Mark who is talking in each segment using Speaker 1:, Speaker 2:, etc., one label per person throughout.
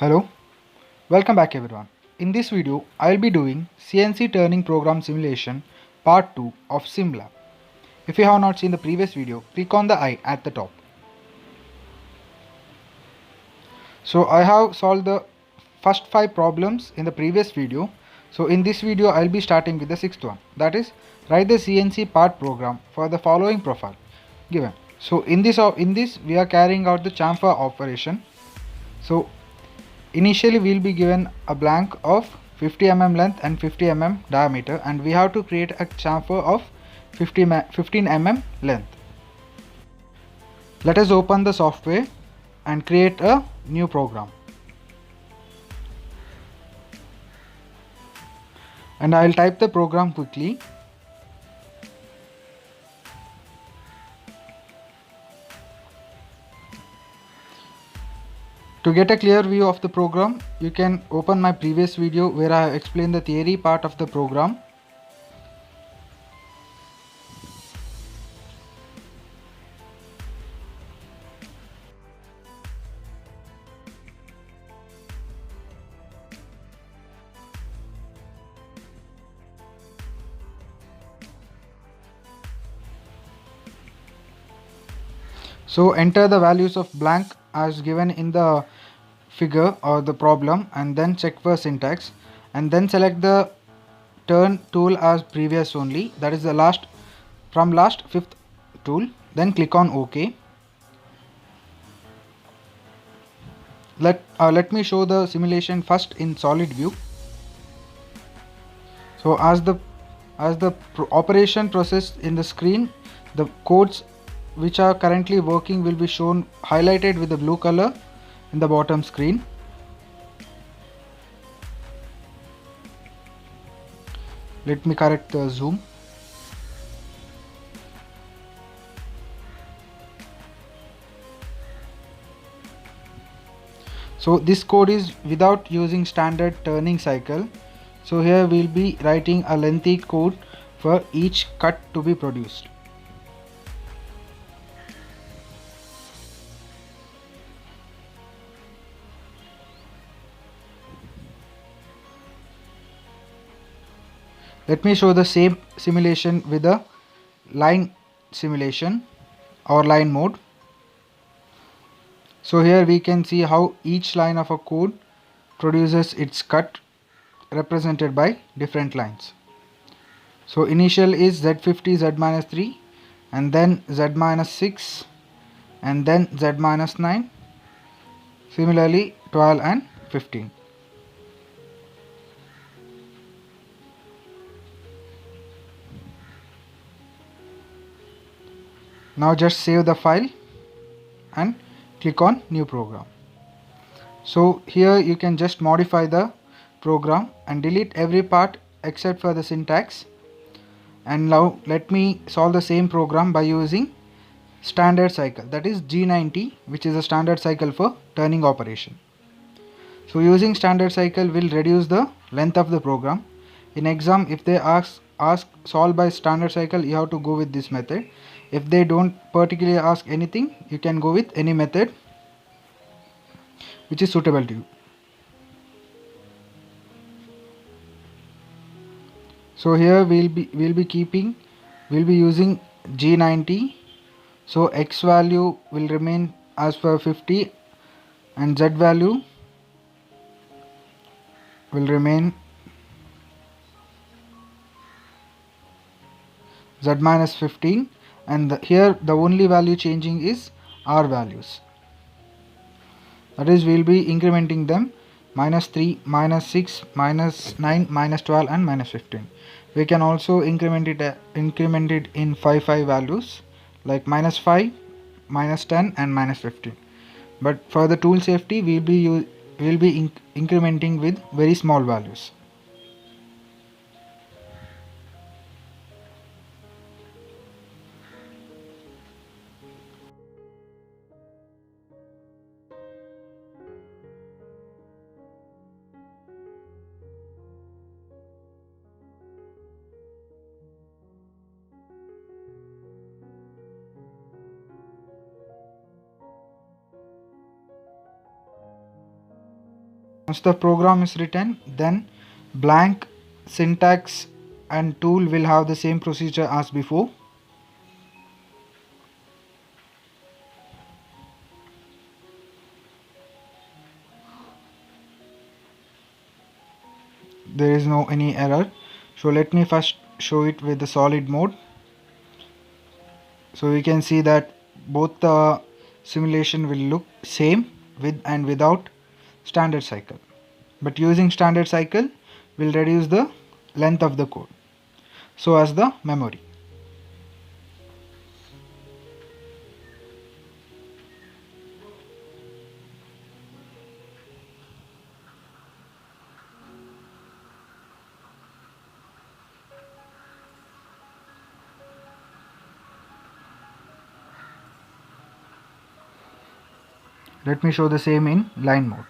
Speaker 1: Hello, welcome back everyone. In this video, I will be doing CNC turning program simulation part 2 of SimLab. If you have not seen the previous video, click on the I at the top. So I have solved the first 5 problems in the previous video. So in this video, I will be starting with the sixth one. That is, write the CNC part program for the following profile given. So in this we are carrying out the chamfer operation. So initially we will be given a blank of 50 mm length and 50 mm diameter, and we have to create a chamfer of 15 mm length. Let us open the software and create a new program. And I will type the program quickly. To get a clear view of the program, you can open my previous video where I have explained the theory part of the program. So enter the values of blank as given in the figure or the problem, and then check for syntax, and then select the turn tool as previous only, that is the last fifth tool. Then click on OK. Let me show the simulation first in solid view. So as the operation process in the screen, the codes which are currently working will be shown highlighted with the blue color in the bottom screen. Let me correct the zoom. So this code is without using standard turning cycle. So here we will be writing a lengthy code for each cut to be produced. Let me show the same simulation with the line simulation or line mode. So here we can see how each line of a code produces its cut represented by different lines. So initial is Z50 Z-3, and then Z-6, and then Z-9, similarly 12 and 15. Now just save the file and click on new program. So here you can just modify the program and delete every part except for the syntax. And now let me solve the same program by using standard cycle, that is G90, which is a standard cycle for turning operation. So using standard cycle will reduce the length of the program. In exam, if they ask solve by standard cycle, you have to go with this method. If they don't particularly ask anything, you can go with any method which is suitable to you. So here we'll be using G90. So X value will remain as per 50 and Z value will remain Z-15, and here the only value changing is R values. That is, we will be incrementing them -3, -6, -9, -12 and -15. We can also increment it in 5 values like -5, -10 and -15. But for the tool safety, we will be incrementing with very small values. Once the program is written, then blank, syntax and tool will have the same procedure as before. There is no any error. So let me first show it with the solid mode. So we can see that both the simulation will look same with and without standard cycle, but using standard cycle will reduce the length of the code so as the memory. Let me show the same in line mode.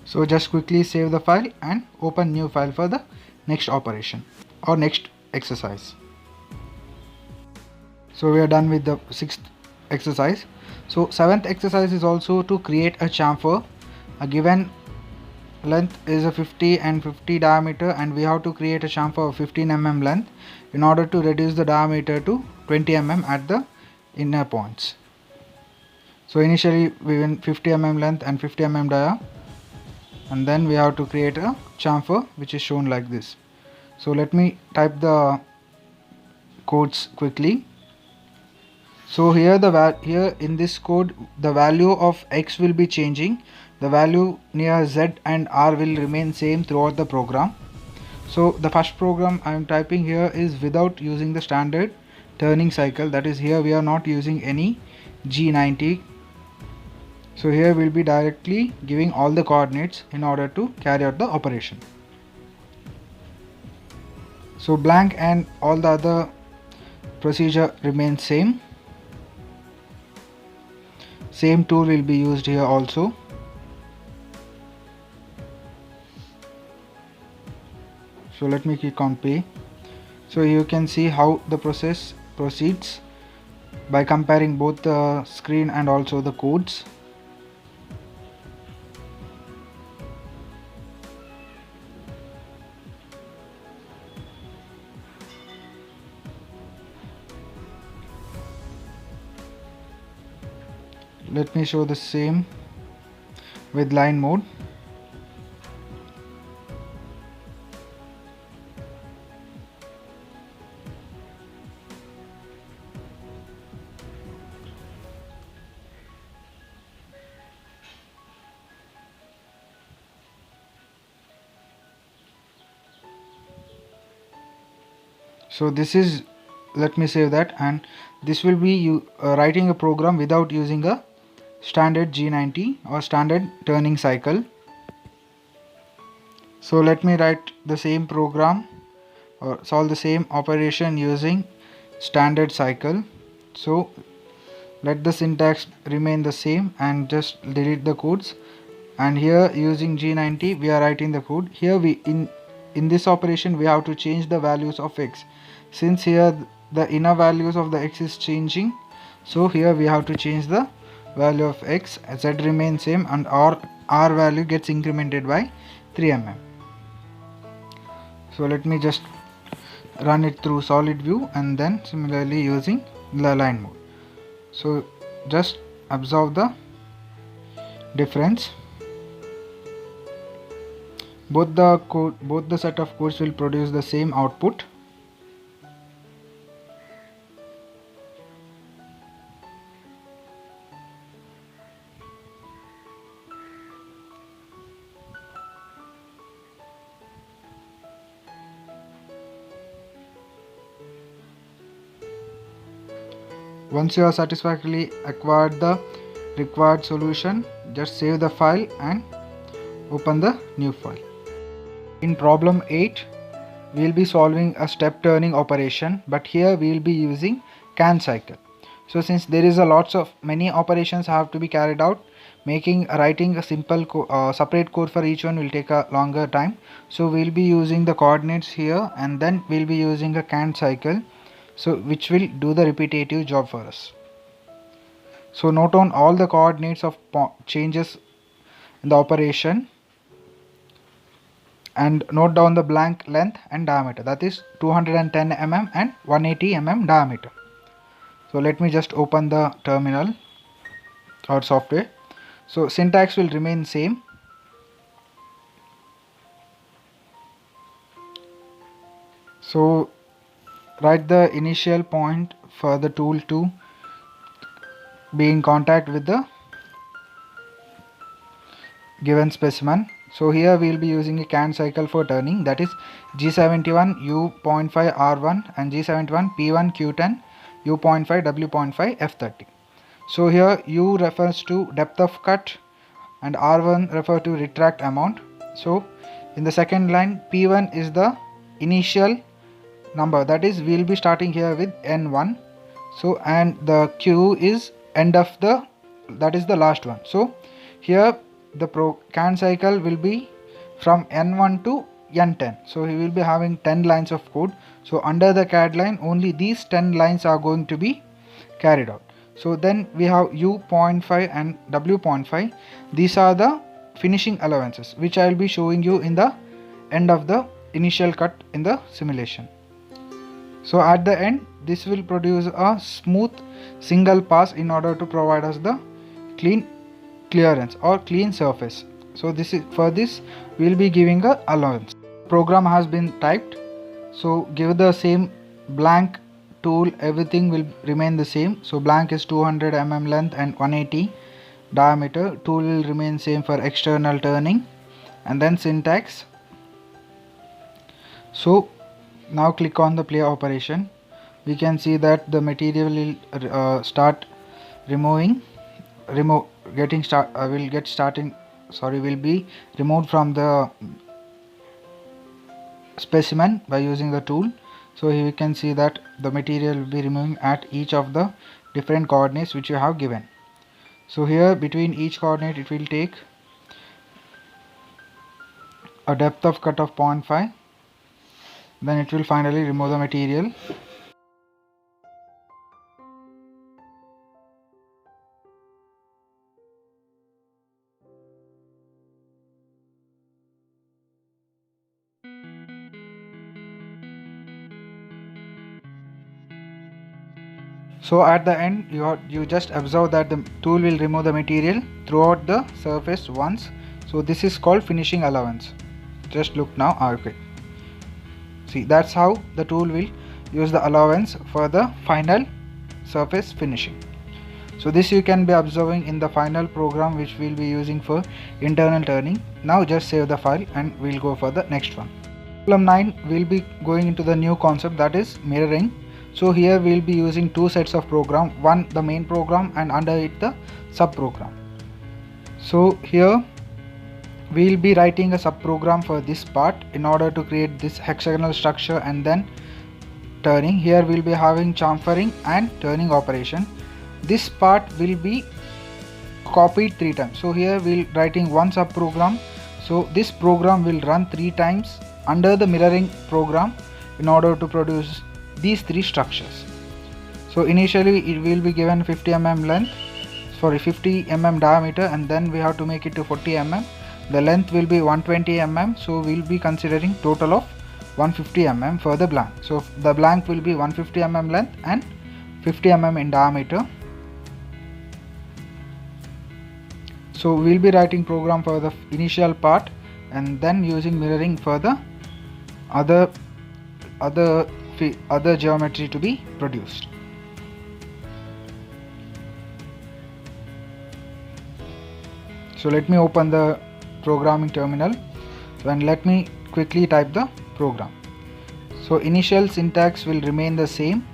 Speaker 1: So just quickly save the file and open new file for the next operation or next exercise. So we are done with the 6th exercise. So 7th exercise is also to create a chamfer. A given length is a 50 and 50 diameter, and we have to create a chamfer of 15 mm length in order to reduce the diameter to 20 mm at the inner points. So initially we went 50 mm length and 50 mm dia, and then we have to create a chamfer which is shown like this. So let me type the codes quickly. So here here in this code the value of x will be changing. The value near z and r will remain same throughout the program. So the first program I am typing here is without using the standard turning cycle, that is here we are not using any G90. So here we'll be directly giving all the coordinates in order to carry out the operation. So blank and all the other procedure remains same. Same tool will be used here also. So let me click on pay. So you can see how the process proceeds by comparing both the screen and also the codes. Let me show the same with line mode. So this is, let me save that, and this will be you writing a program without using a standard G90 or standard turning cycle. So let me write the same program or solve the same operation using standard cycle. So let the syntax remain the same and just delete the codes, and here using G90 we are writing the code. Here we in this operation we have to change the values of x. Since here the inner values of the x is changing, so here we have to change the value of x. Z remains same and r value gets incremented by 3 mm. So let me just run it through solid view and then similarly using the line mode. So just observe the difference. Both the set of codes will produce the same output. Once you have satisfactorily acquired the required solution. Just save the file and open the new file. In problem 8, we will be solving a step turning operation, but here we will be using can cycle. So since there is many operations have to be carried out, writing a simple separate code for each one will take a longer time. So we will be using the coordinates here, and then we will be using a can cycle, so which will do the repetitive job for us. So note on all the coordinates of changes in the operation, and note down the blank length and diameter, that is 210 mm and 180 mm diameter. So let me just open the terminal or software. So syntax will remain same. So write the initial point for the tool to be in contact with the given specimen. So here we will be using a can cycle for turning, that is G71 U.5 R1 and G71 P1 Q10 U.5 W.5 F30. So here U refers to depth of cut and R1 refers to retract amount. So in the second line, P1 is the initial number, that is we will be starting here with N1. So and the Q is end of the, that is the last one. So here the can cycle will be from N1 to N10. So he will be having 10 lines of code. So under the CAD line, only these 10 lines are going to be carried out. So then we have U.5 and W.5. These are the finishing allowances, which I will be showing you in the end of the initial cut in the simulation. So at the end, this will produce a smooth single pass in order to provide us the clean clearance or clean surface. So this is for this we will be giving a allowance. Program has been typed, so give the same blank tool, everything will remain the same. So blank is 200 mm length and 180 diameter. Tool will remain same for external turning, and then syntax. So now click on the play operation. We can see that the material will start will be removed from the specimen by using the tool. So here you can see that the material will be removing at each of the different coordinates which you have given. So here between each coordinate it will take a depth of cut of 0.5. Then it will finally remove the material. So at the end you just observe that the tool will remove the material throughout the surface once. So this is called finishing allowance. Just look now. Okay, see, that's how the tool will use the allowance for the final surface finishing. So this you can be observing in the final program which we will be using for internal turning. Now just save the file and we'll go for the next one. Problem 9, we'll be going into the new concept, that is mirroring. So here we will be using two sets of program, one the main program and under it the sub program. So here we will be writing a sub program for this part in order to create this hexagonal structure and then turning. Here we will be having chamfering and turning operation. This part will be copied 3 times. So here we will writing one sub program. So this program will run 3 times under the mirroring program in order to produce these 3 structures. So initially it will be given 50 mm diameter, and then we have to make it to 40 mm. The length will be 120 mm, so we will be considering total of 150 mm for the blank. So the blank will be 150 mm length and 50 mm in diameter. So we will be writing program for the initial part and then using mirroring for the other geometry to be produced. So let me open the programming terminal and let me quickly type the program. So initial syntax will remain the same.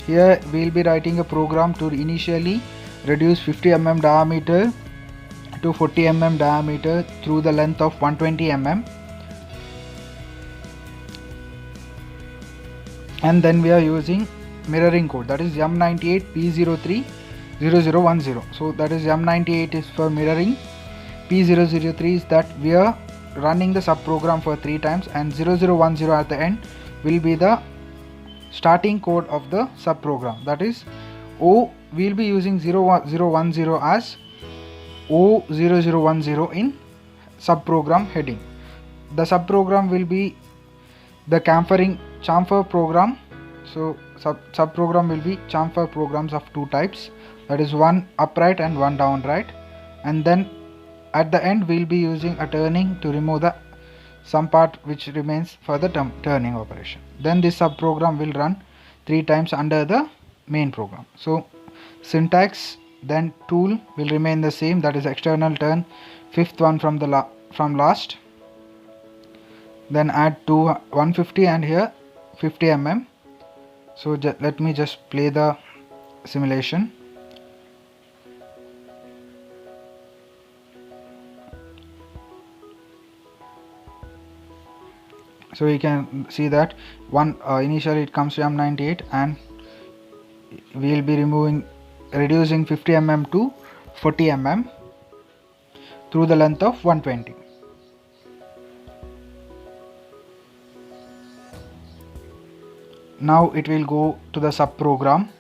Speaker 1: here we will be writing a program to initially reduce 50 mm diameter to 40 mm diameter through the length of 120 mm, and then we are using mirroring code, that is M98P030010. so that is M98 is for mirroring, P003 is that we are running the subprogram for 3 times, and 0010 at the end will be the starting code of the subprogram, that is O. we will be using 0010 as O0010 in subprogram heading. The subprogram will be the chamfer program. So subprogram will be chamfer programs of 2 types, that is one upright and one downright, and then at the end we will be using a turning to remove the some part which remains for the turning operation. Then this subprogram will run 3 times under the main program. So syntax, then tool will remain the same, that is external turn, 5th one from the last, then add to 150 and here 50 mm. So let me just play the simulation. So we can see that initially it comes to M98, and we will be reducing 50 mm to 40 mm through the length of 120. Now it will go to the subprogram.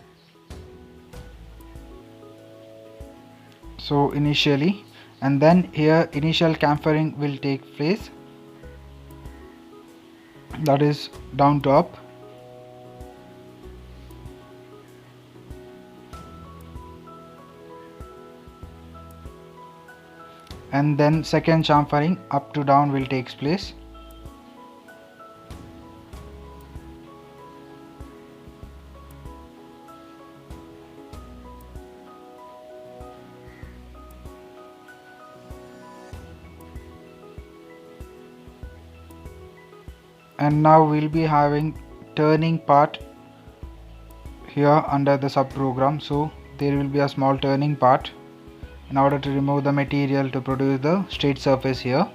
Speaker 1: So initially, and then here initial chamfering will take place, that is down to up. And then second chamfering up to down will take place. And now we'll be having turning part here under the subprogram. So there will be a small turning part in order to remove the material to produce the straight surface here.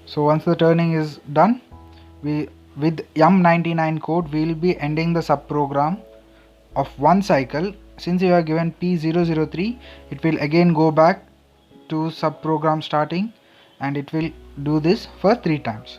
Speaker 1: So once the turning is done, with M99 code we will be ending the subprogram of 1 cycle. Since you are given P003, it will again go back to subprogram starting, and it will do this for 3 times.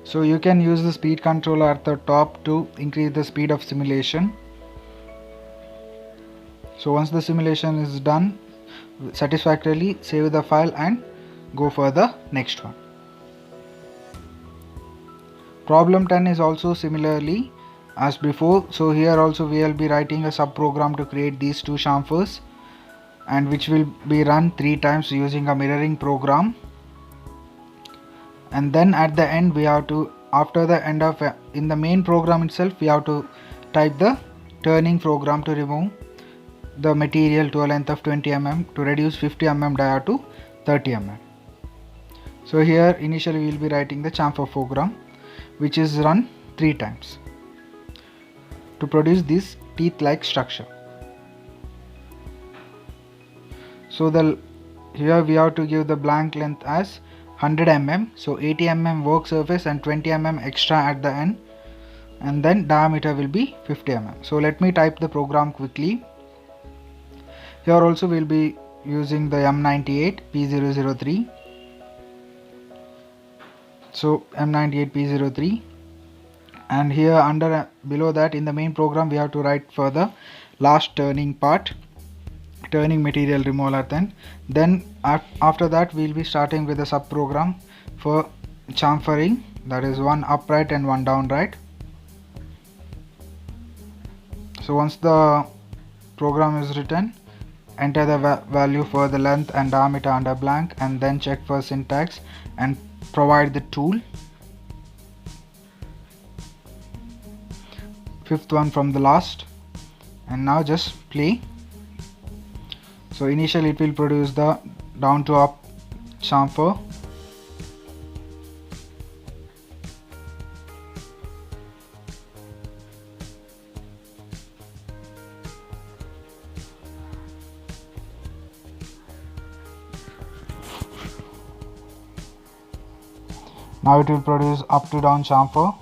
Speaker 1: So you can use the speed controller at the top to increase the speed of simulation. So once the simulation is done satisfactorily, save the file and go for the next one. Problem 10 is also similarly as before. So here also we will be writing a subprogram to create these 2 chamfers, and which will be run 3 times using a mirroring program. And then at the end we have to, after the end of in the main program itself, we have to type the turning program to remove the material to a length of 20 mm to reduce 50 mm dia to 30 mm. So here initially we will be writing the chamfer program, which is run 3 times to produce this teeth like structure. So here we have to give the blank length as 100 mm, so 80 mm work surface and 20 mm extra at the end, and then diameter will be 50 mm. So let me type the program quickly. Here also we will be using the M98 P003. So M98 P03, and here under below that in the main program we have to write for the last turning part, turning material removal at end. Then after that we will be starting with the subprogram for chamfering, that is one upright and one downright. So once the program is written, enter the value for the length and diameter under blank, and then check for syntax and provide the tool. Fifth one from the last, and now just play. So initially it will produce the down to up chamfer. Now it will produce up to down chamfer.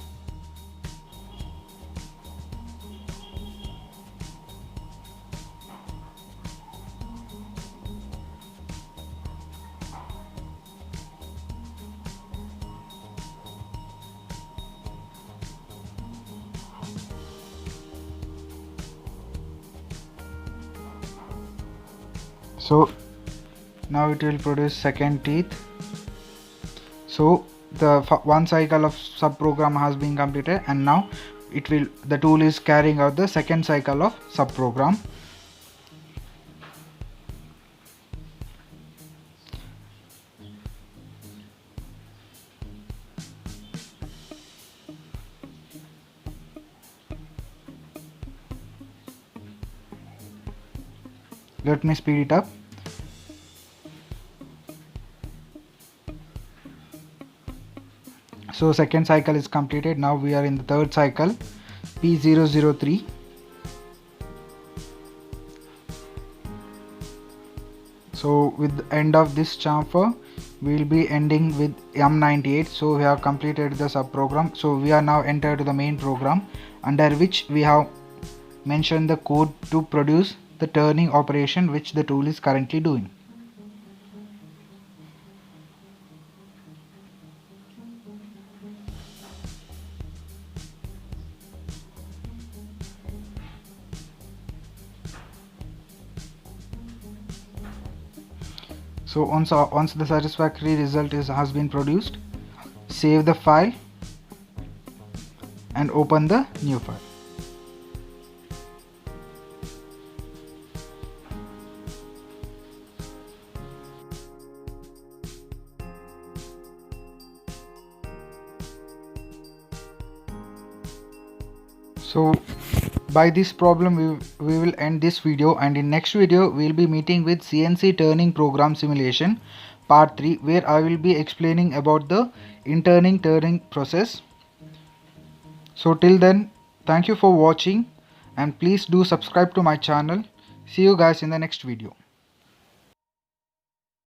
Speaker 1: So now it will produce second teeth. So the one cycle of subprogram has been completed, and now the tool is carrying out the second cycle of subprogram. Let me speed it up. So second cycle is completed. Now we are in the third cycle, P003. So with the end of this chamfer, we will be ending with M98. So we have completed the subprogram. So we are now entered to the main program, under which we have mentioned the code to produce the turning operation which the tool is currently doing. So once the satisfactory result has been produced, save the file and open the new file. So by this problem we will end this video, and in next video we will be meeting with CNC turning program simulation part 3, where I will be explaining about the interning turning process. So till then, thank you for watching, and please do subscribe to my channel. See you guys in the next video.